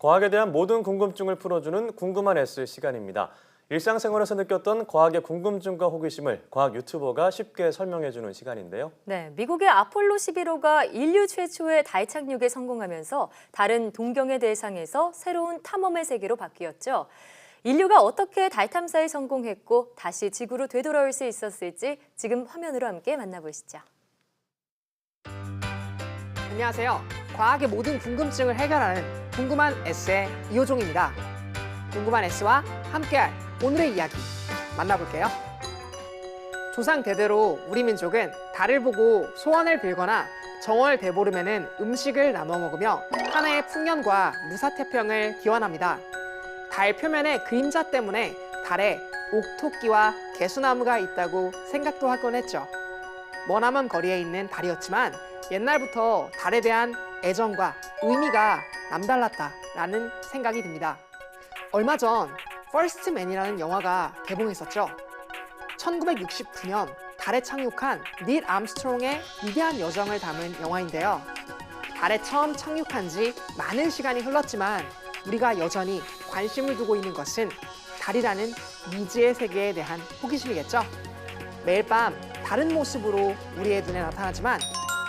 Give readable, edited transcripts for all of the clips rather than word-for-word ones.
과학에 대한 모든 궁금증을 풀어주는 궁금한 S 시간입니다. 일상생활에서 느꼈던 과학의 궁금증과 호기심을 과학 유튜버가 쉽게 설명해주는 시간인데요. 네, 미국의 아폴로 11호가 인류 최초의 달 착륙에 성공하면서 다른 동경의 대상에서 새로운 탐험의 세계로 바뀌었죠. 인류가 어떻게 달 탐사에 성공했고 다시 지구로 되돌아올 수 있었을지 지금 화면으로 함께 만나보시죠. 안녕하세요. 과학의 모든 궁금증을 해결하는 궁금한 S의 이호종입니다. 궁금한 S와 함께할 오늘의 이야기 만나볼게요. 조상 대대로 우리 민족은 달을 보고 소원을 빌거나 정월 대보름에는 음식을 나눠 먹으며 한 해의 풍년과 무사태평을 기원합니다. 달 표면의 그림자 때문에 달에 옥토끼와 개수나무가 있다고 생각도 하곤 했죠. 머나먼 거리에 있는 달이었지만 옛날부터 달에 대한 애정과 의미가 남달랐다라는 생각이 듭니다. 얼마 전 퍼스트 맨이라는 영화가 개봉했었죠. 1969년 달에 착륙한 닐 암스트롱의 위대한 여정을 담은 영화인데요. 달에 처음 착륙한 지 많은 시간이 흘렀지만 우리가 여전히 관심을 두고 있는 것은 달이라는 미지의 세계에 대한 호기심이겠죠. 매일 밤 다른 모습으로 우리의 눈에 나타나지만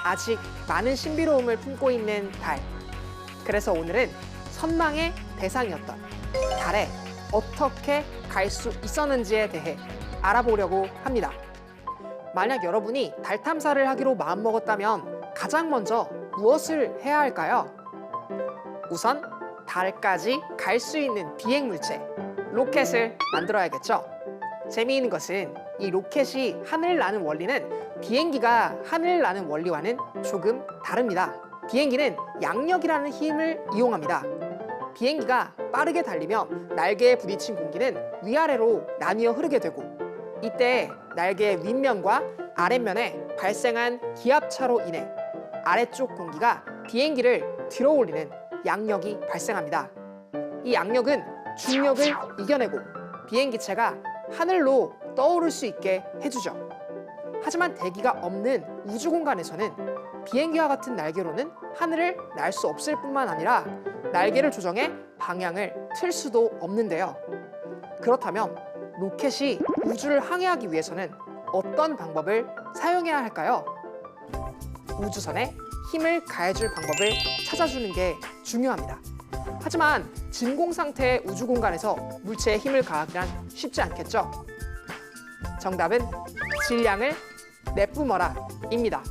아직 많은 신비로움을 품고 있는 달. 그래서 오늘은 선망의 대상이었던 달에 어떻게 갈 수 있었는지에 대해 알아보려고 합니다. 만약 여러분이 달 탐사를 하기로 마음먹었다면 가장 먼저 무엇을 해야 할까요? 우선 달까지 갈 수 있는 비행 물체, 로켓을 만들어야겠죠. 재미있는 것은 이 로켓이 하늘을 나는 원리는 비행기가 하늘을 나는 원리와는 조금 다릅니다. 비행기는 양력이라는 힘을 이용합니다. 비행기가 빠르게 달리면 날개에 부딪힌 공기는 위아래로 나뉘어 흐르게 되고 이때 날개의 윗면과 아랫면에 발생한 기압차로 인해 아래쪽 공기가 비행기를 들어 올리는 양력이 발생합니다. 이 양력은 중력을 이겨내고 비행기체가 하늘로 떠오를 수 있게 해주죠. 하지만 대기가 없는 우주 공간에서는 비행기와 같은 날개로는 하늘을 날 수 없을 뿐만 아니라 날개를 조정해 방향을 틀 수도 없는데요. 그렇다면 로켓이 우주를 항해하기 위해서는 어떤 방법을 사용해야 할까요? 우주선에 힘을 가해줄 방법을 찾아주는 게 중요합니다. 하지만 진공 상태의 우주 공간에서 물체에 힘을 가하기란 쉽지 않겠죠? 정답은 질량을 내뿜어라입니다.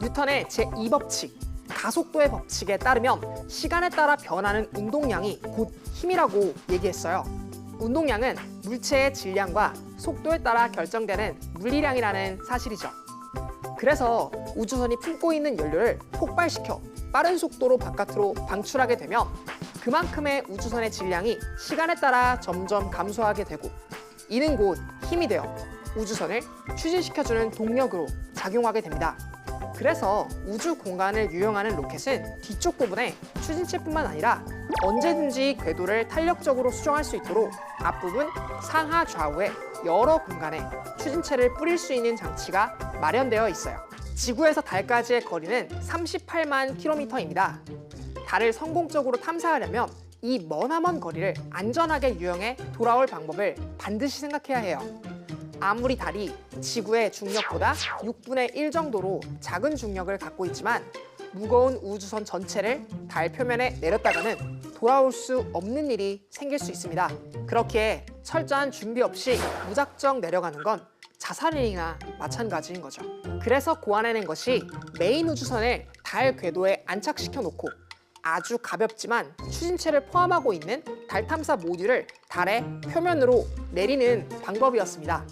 뉴턴의 제2법칙, 가속도의 법칙에 따르면 시간에 따라 변하는 운동량이 곧 힘이라고 얘기했어요. 운동량은 물체의 질량과 속도에 따라 결정되는 물리량이라는 사실이죠. 그래서 우주선이 품고 있는 연료를 폭발시켜 빠른 속도로 바깥으로 방출하게 되면 그만큼의 우주선의 질량이 시간에 따라 점점 감소하게 되고 이는 곧 힘이 되어 우주선을 추진시켜주는 동력으로 작용하게 됩니다. 그래서 우주 공간을 유영하는 로켓은 뒤쪽 부분에 추진체뿐만 아니라 언제든지 궤도를 탄력적으로 수정할 수 있도록 앞부분 상하 좌우에 여러 공간에 추진체를 뿌릴 수 있는 장치가 마련되어 있어요. 지구에서 달까지의 거리는 38만 킬로미터입니다. 달을 성공적으로 탐사하려면 이 머나먼 거리를 안전하게 유영해 돌아올 방법을 반드시 생각해야 해요. 아무리 달이 지구의 중력보다 6분의 1 정도로 작은 중력을 갖고 있지만 무거운 우주선 전체를 달 표면에 내렸다가는 돌아올 수 없는 일이 생길 수 있습니다. 그렇게 철저한 준비 없이 무작정 내려가는 건 자살행위나 마찬가지인 거죠. 그래서 고안해낸 것이 메인 우주선을 달 궤도에 안착시켜 놓고 아주 가볍지만 추진체를 포함하고 있는 달 탐사 모듈을 달의 표면으로 내리는 방법이었습니다.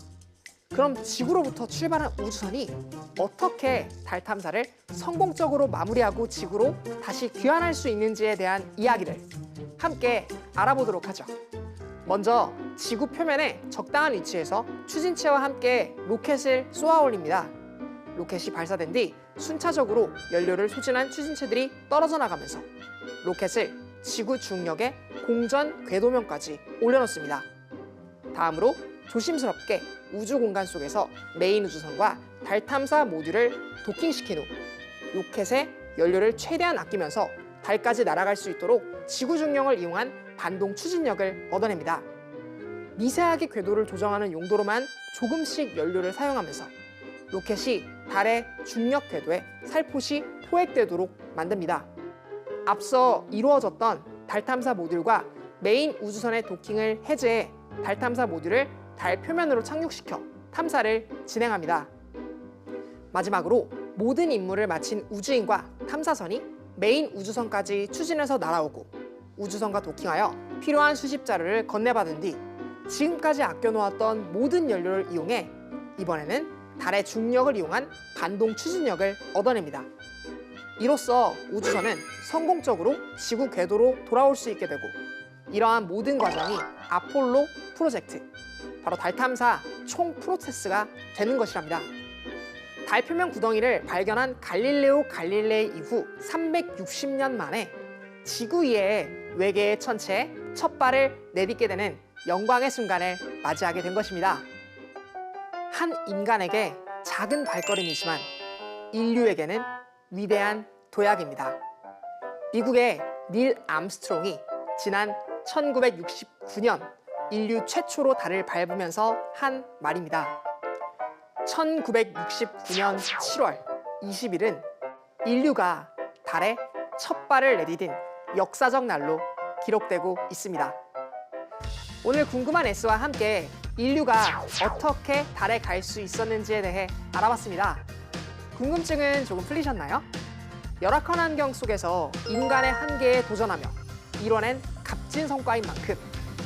그럼 지구로부터 출발한 우주선이 어떻게 달 탐사를 성공적으로 마무리하고 지구로 다시 귀환할 수 있는지에 대한 이야기를 함께 알아보도록 하죠. 먼저 지구 표면에 적당한 위치에서 추진체와 함께 로켓을 쏘아 올립니다. 로켓이 발사된 뒤 순차적으로 연료를 소진한 추진체들이 떨어져 나가면서 로켓을 지구 중력의 공전 궤도면까지 올려놓습니다. 다음으로 조심스럽게 우주 공간 속에서 메인 우주선과 달 탐사 모듈을 도킹시킨 후 로켓의 연료를 최대한 아끼면서 달까지 날아갈 수 있도록 지구 중력을 이용한 반동 추진력을 얻어냅니다. 미세하게 궤도를 조정하는 용도로만 조금씩 연료를 사용하면서 로켓이 달의 중력 궤도에 살포시 포획되도록 만듭니다. 앞서 이루어졌던 달 탐사 모듈과 메인 우주선의 도킹을 해제해 달 탐사 모듈을 달 표면으로 착륙시켜 탐사를 진행합니다. 마지막으로 모든 임무를 마친 우주인과 탐사선이 메인 우주선까지 추진해서 날아오고 우주선과 도킹하여 필요한 수십 자루를 건네받은 뒤 지금까지 아껴놓았던 모든 연료를 이용해 이번에는 달의 중력을 이용한 반동 추진력을 얻어냅니다. 이로써 우주선은 성공적으로 지구 궤도로 돌아올 수 있게 되고 이러한 모든 과정이 아폴로 프로젝트, 바로 달 탐사 총 프로세스가 되는 것이랍니다. 달 표면 구덩이를 발견한 갈릴레오 갈릴레이 이후 360년 만에 지구 위에 외계의 천체에 첫 발을 내딛게 되는 영광의 순간을 맞이하게 된 것입니다. 한 인간에게 작은 발걸음이지만 인류에게는 위대한 도약입니다. 미국의 닐 암스트롱이 지난 1969년 인류 최초로 달을 밟으면서 한 말입니다. 1969년 7월 20일은 인류가 달에 첫 발을 내디딘 역사적 날로 기록되고 있습니다. 오늘 궁금한 S와 함께 인류가 어떻게 달에 갈 수 있었는지에 대해 알아봤습니다. 궁금증은 조금 풀리셨나요? 열악한 환경 속에서 인간의 한계에 도전하며 이뤄낸 값진 성과인 만큼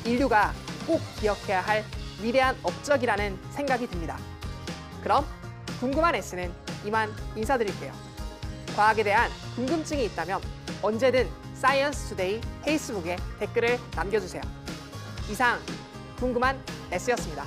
인류가 꼭 기억해야 할 위대한 업적이라는 생각이 듭니다. 그럼 궁금한 S는 이만 인사드릴게요. 과학에 대한 궁금증이 있다면 언제든 사이언스 투데이 페이스북에 댓글을 남겨주세요. 이상 궁금한 S였습니다.